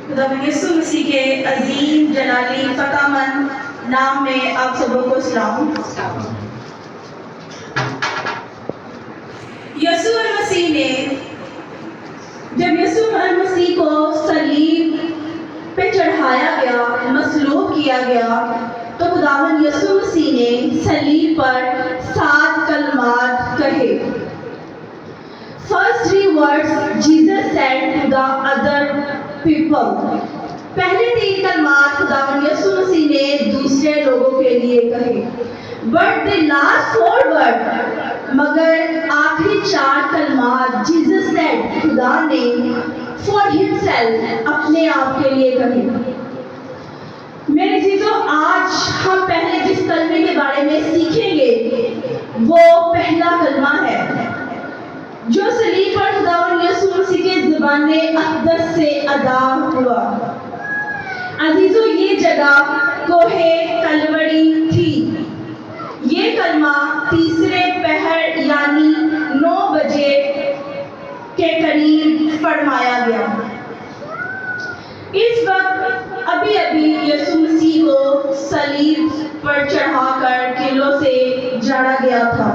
خدا یسوع مسیح کے عظیم جلالی فتح مند نام میں آپ سبوں کو سلام۔ یسوع مسیح نے جب یسوع مسیح کو صلیب پہ چڑھایا گیا، مصلوب کیا گیا، تو خداوند یسوع مسیح نے صلیب پر 7 کلمات کہے۔ First 3 words Jesus said to the other people. پہلے 3 کلمات خداوند یسوع مسیح نے دوسرے لوگوں کے لیے کہے۔ But the last 4 words، مگر آخری 4 کلمات Jesus said، خدا نے for himself، اپنے آپ کے لیے کہے۔ میرے عزیزو، آج ہم پہلے جس کلمے کے بارے میں سیکھیں گے وہ پہلا کلمہ ہے جو صلیب پر خداوند یسوع مسیح کے زبان اقدس سے ادا ہوا۔ عزیزو، یہ جگہ کوہ کلوری تھی۔ یہ کلمہ تیسرے پہر یعنی 9 بجے کے قریب فرمایا گیا۔ اس وقت ابھی یسوع مسیح کو صلیب پر چڑھا کر کلوں سے جاڑا گیا تھا۔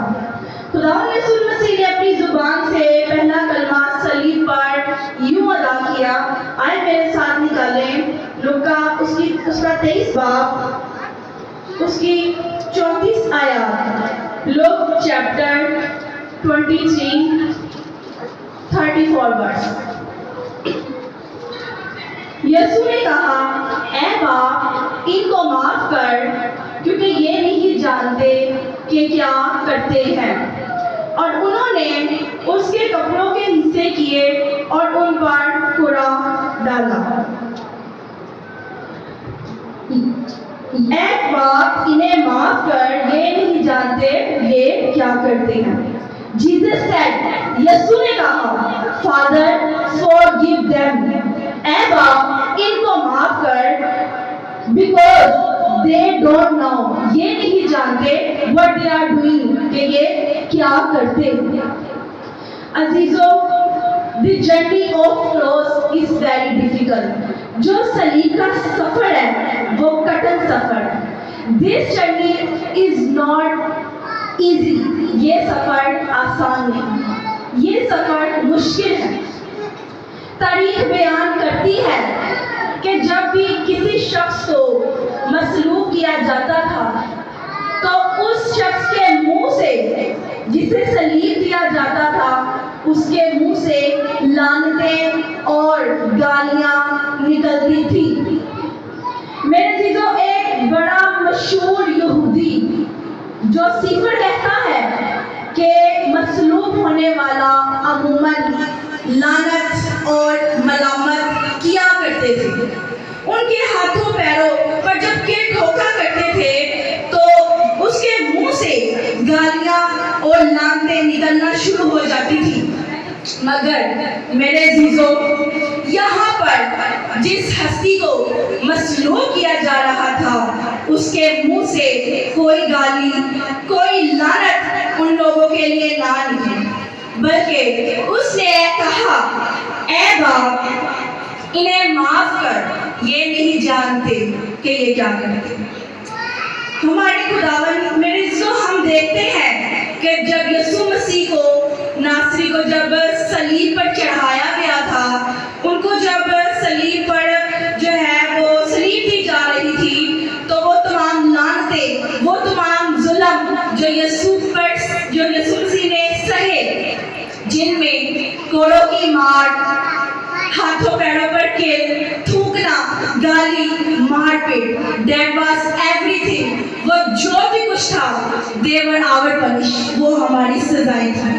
خداوند یسوع مسیح نے اپنی زبان سے پہلا کلمہ صلیب پر یوں ادا کیا۔ آئے میرے ساتھ نکالیں لوکا اس کا 23 باب، اس کی 34 آیات۔ لوک چیپٹر 23 34 ورس۔ یسوع نے کہا، اے باپ، ان کو معاف کر، کیونکہ یہ نہیں جانتے کہ کیا کرتے ہیں۔ اور انہوں نے اس کے کپڑوں کے حصے کیے اور ان پر کوڑا ڈالا۔ اے باپ، انہیں معاف کر، یہ نہیں جانتے یہ کیا کرتے ہیں۔ Jesus said، یسوع نے کہا، Father, forgive them۔ اے باپ، ان کو معاف کر، because they don't know، یہ نہیں جانتے what they are doing، کہ یہ کیا کرتے ہیں۔ عزیزو، the journey of cross is very difficult۔ جو صلیب کا سفر ہے وہ کٹن سفر ہے۔ This journey is not easy، یہ سفر آسان نہیں، یہ سفر مشکل ہے۔ تاریخ بیان کرتی ہے کہ جب بھی کسی شخص کو مصلوب کیا جاتا تھا تو اس شخص کے منہ سے، جسے صلیب دیا جاتا تھا، اس کے منہ سے لعنتیں اور گالیاں نکلتی تھی۔ میرے عزیزو، ایک بڑا مشہور یہودی جو سیفر کہتا ہے کہ مصلوب ہونے والا عموماً لعنت اور ملامت کیا کرتے تھے۔ ان کے ہاتھوں پیروں پر جب کہ ٹھوکا کرتے تھے تو اس کے منہ سے گالیاں اور لعنتیں نکلنا شروع ہو جاتی تھی۔ مگر میرے عزیزو، یہاں پر جس ہستی کو مصلوب کیا جا رہا تھا اس کے منہ سے کوئی گالی، کوئی لعنت ان لوگوں کے لیے نہ نکلی، بلکہ اس نے کہا، اے باپ، انہیں معاف کر، یہ نہیں جانتے کہ یہ کیا کرتے۔ ہمارے خداوند، میرے عزیزو، ہم دیکھتے ہیں کہ جب یسوع مسیح کو ناصری کو جب صلیب پر چڑھایا گیا تھا، ان کو جب صلیب پر جو ہے وہ صلیب دی جا رہی تھی، تو وہ تمام لعنتیں، وہ تمام ظلم جو یسوع مسیح نے سہے، جن میں کوڑوں کی مار، ہاتھوں پیروں پر کیل، تھوکنا، گالی، مار پیٹ، that was everything، وہ جو بھی کچھ تھا، they were our punish، وہ ہماری سزائیں تھیں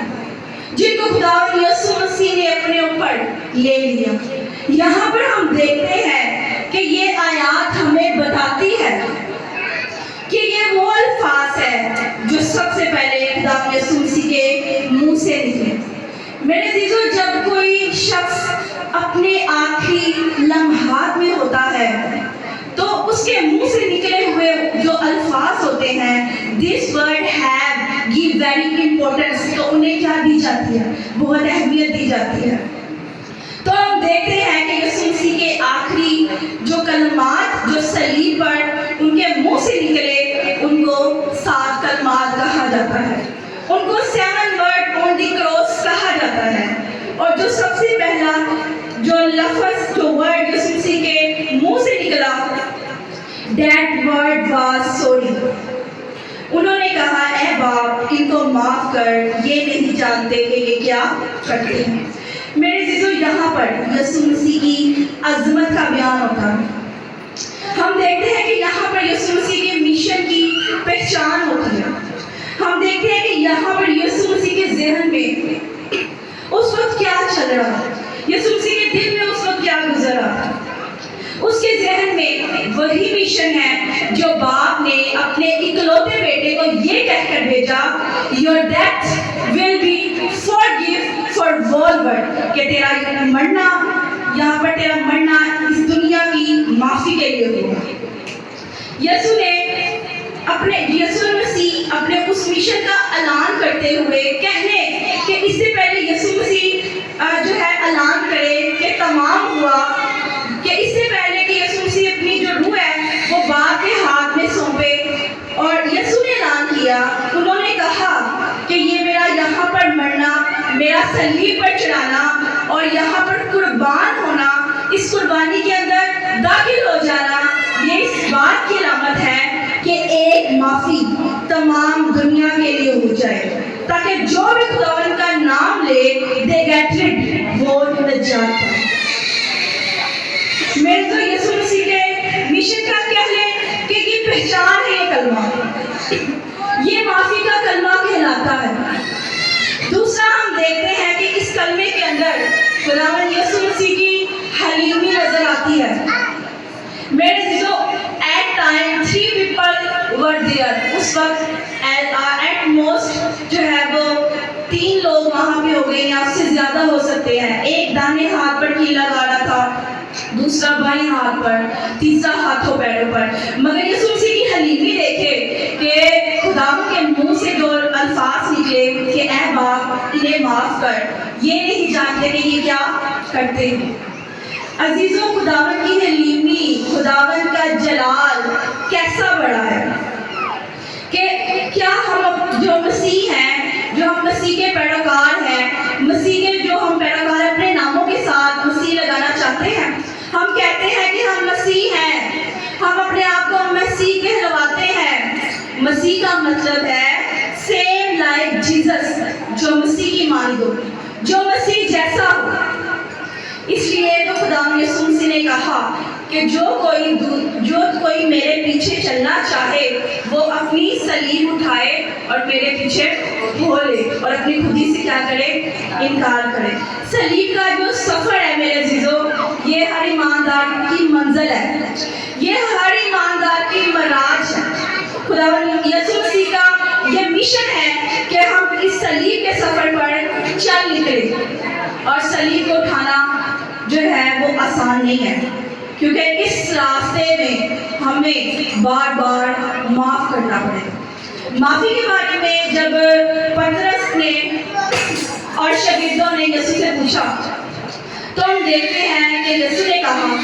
جن کو خداوند یسوع مسیح نے اپنے اوپر لے لیا۔ یہاں پر ہم دیکھتے ہیں کہ یہ آیات ہمیں بتاتی ہے کہ یہ وہ الفاظ ہے جو سب سے پہلے خداوند یسوع مسیح کے منہ سے نکلے۔ میرے عزیزو، جب کوئی شخص اپنے آخری لمحات میں ہوتا ہے تو اس کے منہ سے نکلے ہوئے جو الفاظ ہوتے ہیں، this word have give very importance، تو انہیں کیا دی جاتی ہے؟ بہت اہمیت دی جاتی ہے۔ تو ہم دیکھتے ہیں کہ یسوع مسیح کے آخری جو سب سے پہلا جو لفظ جو ورڈ یسوع مسیح کے منہ سے نکلا that word was sorry. انہوں نے کہا اے باپ ان کو معاف کر، یہ نہیں جانتے کہ یہ کیا کرتے ہیں۔ میرے عزیزو، یہاں پر یسوع مسیح کی عظمت کا بیان ہوتا ہے۔ ہم دیکھتے ہیں کہ یہاں پر یسوع مسیح کے مشن کی پہچان ہوتی ہے۔ ہم دیکھتے ہیں کہ یہاں پر یسوع مسیح کے ذہن میں اس وقت کیا چل رہا ہے، یسوع مسیح کے دل میں اس وقت کیا گزر رہا تھا۔ اس کے ذہن میں وہی مشن ہے جو باپ نے اپنے اکلوتے بیٹے کو یہ کہہ کر بھیجا، your death will be forgive for world، کہ تیرا مرنا، یہاں پر تیرا مرنا اس دنیا کی معافی کے لیے ہوگا۔ یسوع مسیح اپنے اس مشن کا اعلان کرتے ہوئے کہنے کہ اس سے پہلے یسوع مسیح جو ہے اعلان کرے کہ تمام ہوا، کہ اس سے پہلے کہ یسوع مسیح اپنی جو روح ہے وہ باپ کے ہاتھ میں سونپے، اور یسوع نے اعلان کیا، انہوں نے کہا کہ یہ میرا یہاں پر مرنا، میرا صلیب پر چڑھانا اور یہاں پر قربان ہونا، اس قربانی کے اندر داخل ہو جانا، یہ اس بات کی علامت ہے کہ ایک معافی تمام دنیا کے لیے ہو جائے، تاکہ جو بھی خداوند کا نام لے دے گیٹ ریڈ، وہ نجات پائے۔ میں تو یسوع مسیح کے مشن کا کہہ لیں کہ یہ پہچان ہے، یہ کلمہ، یہ معافی کا کلمہ کہلاتا ہے۔ دوسرا ہم دیکھتے ہیں کہ اس کلمے کے اندر خداوند یسوع مسیح کی حلیمی نظر آتی ہے۔ میرے عزیزو، at time 3 people were there، اس وقت ایٹ موسٹ جو ہے وہ 3 لوگ وہاں پہ ہو گئے یا اس سے زیادہ ہو سکتے ہیں۔ ایک دانے ہاتھ پر کیلا گاڑا تھا، دوسرا بائیں ہاتھ پر، تیسرا ہاتھوں پیروں پر۔ مگر یسوع مسیح کی حلیمی دیکھے کہ خدا کے منہ سے جو الفاظ نکلے کہ اے باپ انہیں معاف کر، یہ نہیں جانتے کہ یہ کیا کرتے ہیں۔ عزیزوں، خداوند کی حلیمی، خداوند کا جلال کیسا بڑا ہے کہ کیا ہم جو مسیح ہیں، جو ہم مسیح کے پیروکار ہیں، مسیح کے جو ہم پیروکار اپنے ناموں کے ساتھ مسیح لگانا چاہتے ہیں؟ ہم کہتے ہیں کہ ہم مسیح ہیں، ہم اپنے آپ کو مسیح کہلواتے ہیں۔ مسیح کا مطلب ہے سیم لائک جیسس، جو مسیح کی مانند ہو، جو مسیح جیسا ہو۔ اس لیے تو خدا یسوع مسیح نے کہا کہ جو کوئی میرے پیچھے چلنا چاہے وہ اپنی صلیب اٹھائے اور میرے پیچھے ہو لے، اور اپنی خودی سے کیا کرے؟ انکار کرے۔ صلیب کا جو سفر ہے میرے عزیزو، یہ ہر ایماندار کی منزل ہے، یہ ہر ایماندار کی معراج ہے۔ خداوند یسوع مسیح کا یہ مشن ہے کہ ہم اس صلیب کے سفر پر چل نکلیں، اور صلیب کو اٹھانا جو ہے وہ آسان نہیں ہے، کیونکہ اس راستے میں ہمیں بار بار معاف کرنا پڑے۔ معافی کے بارے میں جب پطرس نے اور شاگردوں نے یسوع سے پوچھا تو ہم دیکھتے ہیں کہ یسوع نے کہا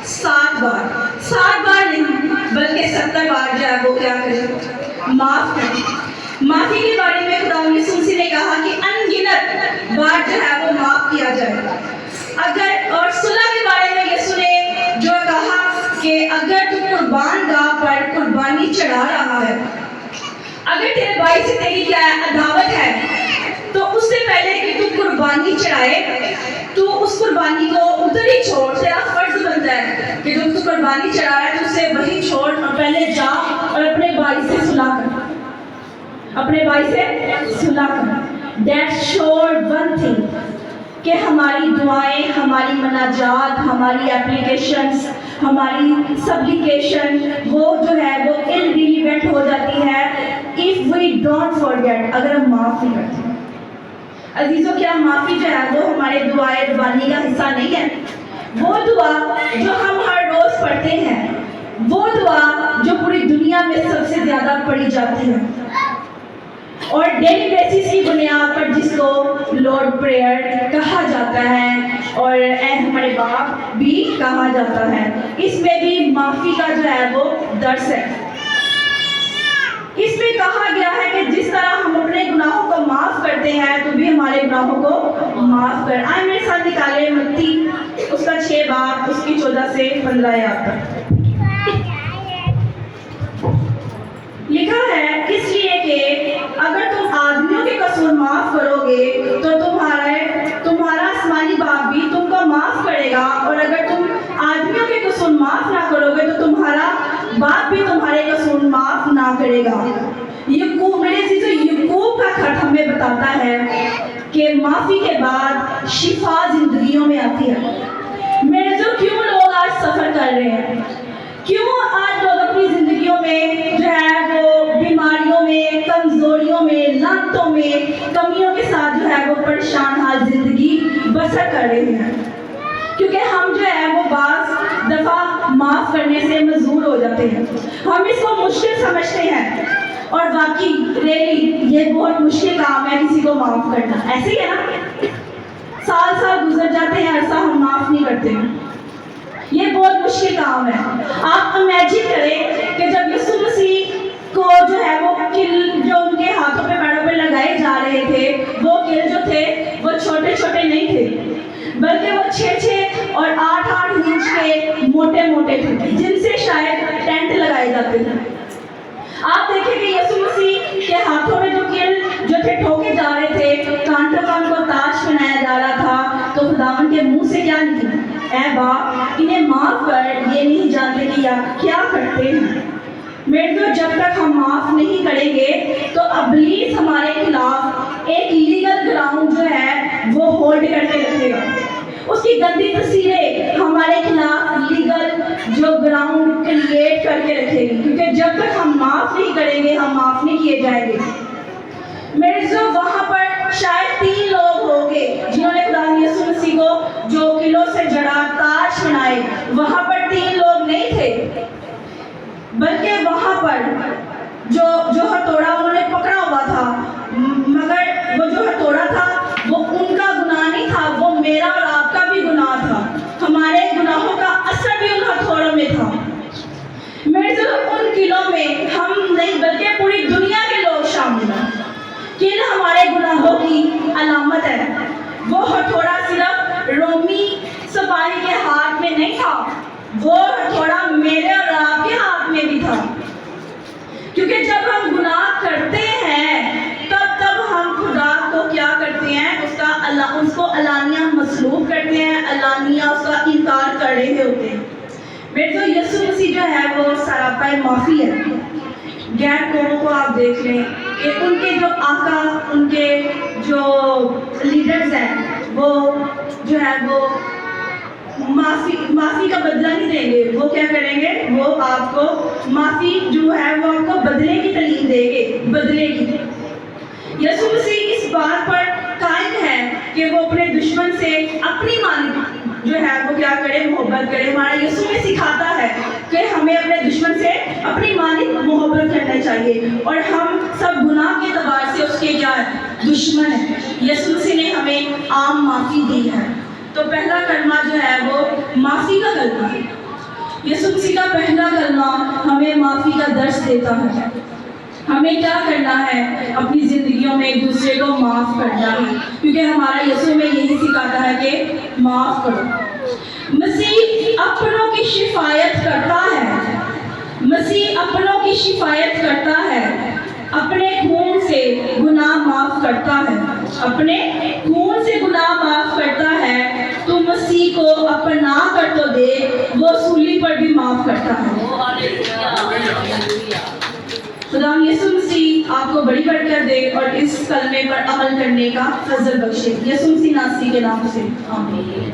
7 بار نہیں بلکہ 70 بار جو ہے وہ کیا کرے؟ معاف کرے۔ معافی کے بارے میں خدا یسوع مسیح نے کہا کہ ان گنت بار جو ہے وہ معاف کیا جائے۔ اور صلح کے بارے میں یسوع نے جو کہا کہ اگر تو قربان گاہ پر قربانی چڑھا رہا ہے، اگر تیرے بھائی سے تیری کیا ہے؟ عداوت ہے، تو اس سے پہلے کہ تو قربانی چڑھائے تو اس قربانی کو ادھر ہی چھوڑ۔ تیرا فرض بنتا ہے کہ جو تو قربانی چڑھا رہا ہے تو اسے وہی چھوڑ اور پہلے جا اور اپنے بھائی سے صلح کر، اپنے بھائی سے صلح کر۔ That showed one thing کہ ہماری دعائیں، ہماری مناجات، ہماری اپلیکیشنز، ہماری سپلیکیشن وہ جو ہے وہ irrelevant ہو جاتی ہے if we don't forget، اگر ہم معاف نہیں کرتے۔ عزیزوں، کیا معافی جو ہے وہ ہمارے دعائے ربانی کا حصہ نہیں ہے؟ وہ دعا جو ہم ہر روز پڑھتے ہیں، وہ دعا جو پوری دنیا میں سب سے زیادہ پڑھی جاتی ہے اور ڈیلی بیسس کی بنیاد پر جس کو لارڈ پریئر کہا جاتا ہے اور اے ہمارے باپ بھی کہا جاتا ہے، اس میں بھی معافی کا جو ہے وہ درس ہے۔ اس میں کہا گیا ہے کہ جس طرح ہم اپنے گناہوں کو معاف کرتے ہیں تو بھی ہمارے گناہوں کو معاف کر. آئے میرے ساتھ نکالے متی اس کا 6 باب اس کی 14 سے 15 آیات تک. لکھا ہے اس لیے کہ اگر تم آدمیوں کے قصور معاف کرو گے تو تمہارا آسمانی باپ بھی تم کو معاف کرے گا, اور اگر تم آدمیوں کے قصور معاف نہ کرو گے تو تمہارا باپ بھی تمہارے قصور معاف نہ کرے گا. یعقوب میرے عزیزو, یعقوب کا خط ہمیں بتاتا ہے کہ معافی کے بعد شفا زندگیوں میں آتی ہے. میرے جو کیوں لوگ آج سفر کر رہے ہیں, کیوں آج لوگ اپنی زندگیوں میں جو ہے وہ بیماریوں میں, کمزوریوں میں, لعنتوں میں, کمیوں کے ساتھ جو ہے وہ پریشان حال زندگی بسر کر رہے ہیں؟ کیونکہ ہم جو ہے وہ بعض دفعہ معاف کرنے سے مجبور ہو جاتے ہیں. ہم اس کو مشکل سمجھتے ہیں, اور واقعی ریلی یہ بہت مشکل کام ہے کسی کو معاف کرنا. ایسے ہی ہے نا, سال گزر جاتے ہیں, عرصہ ہم معاف نہیں کرتے ہیں. یہ بہت مشکل کام ہے. آپ امیجن کریں کہ جب یسوع مسیح کو جو ہے وہ کل جو ان کے ہاتھوں پہ پیروں پہ لگائے جا رہے تھے, وہ کل جو تھے وہ چھوٹے چھوٹے نہیں تھے, بلکہ وہ 6 اور 8 انچ کے موٹے موٹے تھے, جن سے شاید ٹینٹ لگائے جاتے تھے. آپ دیکھیں کہ یسوع مسیح کے ہاتھوں میں جو کل جو تھے ٹھوکے جا رہے تھے, کانٹوں کا ان کو تاج پہنایا جا رہا تھا, تو خداوند کے منہ سے کیا نکلا, اے باپ انہیں معاف کر, یہ نہیں جانتے کہ کیا کرتے ہیں. میرے تو جب تک ہم معاف نہیں کریں گے تو ابلیس ہمارے خلاف ایک لیگل گراؤنڈ جو ہے وہ ہولڈ کر کے رکھے گا. اس کی گندی تصویریں ہمارے خلاف لیگل جو گراؤنڈ کریٹ کر کے رکھے گی, کیونکہ جب تک ہم معاف نہیں کریں گے ہم معاف نہیں کیے جائیں گے. میرے جو وہاں پر شاید 3 لوگ ہوں گے جنہوں نے خدا یسوع مسیح کو جو کلوں سے جڑا تاج پہنائے, وہاں پر 3 لوگ نہیں تھے, بلکہ وہاں پر جو ہتھوڑا انہوں نے پکڑا ہوا تھا, مگر وہ جو ہتھوڑا تھا وہ ان کا گناہ نہیں تھا, وہ میرا اور آپ کا بھی گناہ تھا. ہمارے گناہوں کا اثر بھی ان ہتھوڑوں میں تھا. میرے جو ان کلوں میں ہم نہیں بلکہ پوری دنیا کے لوگ شامل ہیں. کل ہمارے گناہوں کی علامت ہے. وہ ہتھوڑا صرف رومی سپاہی کے ہاتھ میں نہیں تھا, وہ ہتھوڑا میرے اور آپ کے ہاتھ میں بھی تھا. کیونکہ جب ہم گناہ کرتے ہیں تب ہم خدا کو کیا کرتے ہیں, اس کو علانیہ مسلوب کرتے ہیں, علانیہ اس کا انکار کر رہے ہوتے ہیں. میرے تو یسوع مسیح جو ہے وہ سراپا معافی ہے. غیر قوموں کو آپ دیکھ لیں کہ ان کے جو آقا, ان کے جو لیڈرز ہیں, وہ جو ہے وہ معافی کا بدلہ نہیں دیں گے. وہ کیا کریں گے, وہ آپ کو معافی جو ہے وہ آپ کو بدلے کی تعلیم دیں گے, بدلے کی. یسوع مسیح اس بات پر قائم ہے کہ وہ اپنے دشمن سے اپنی مانند جو ہے وہ کیا کرے, محبت کرے. ہمارا یسوع میں سکھاتا ہے کہ ہمیں اپنے دشمن سے اپنی مانند محبت کرنا چاہیے, اور ہم سب گناہ کے اعتبار سے اس کے کیا ہے, دشمن ہیں. یسوع مسیح نے ہمیں عام معافی دی ہے. تو پہلا کلمہ جو ہے وہ معافی کا کلمہ ہے. یسوع مسیح کا پہلا کلمہ ہمیں معافی کا درس دیتا ہے. ہمیں کیا کرنا ہے, اپنی زندگیوں میں ایک دوسرے کو معاف کرنا ہے, کیونکہ ہمارا یسوع میں یہی سکھاتا ہے کہ معاف کرو. مسیح اپنوں کی شفایت کرتا ہے. مسیح اپنوں کی شفایت کرتا ہے, اپنے خون سے گناہ معاف کرتا ہے, اپنے خون سے گناہ معاف کرتا ہے. تو مسیح کو اپنا کر تو دے, وہ سولی پر بھی معاف کرتا ہے. خدا یسوع مسیح آپ کو بڑی برکت دے اور اس کلمے پر عمل کرنے کا فضل بخشے. یسوع مسیح ناصری کے نام سے آمین.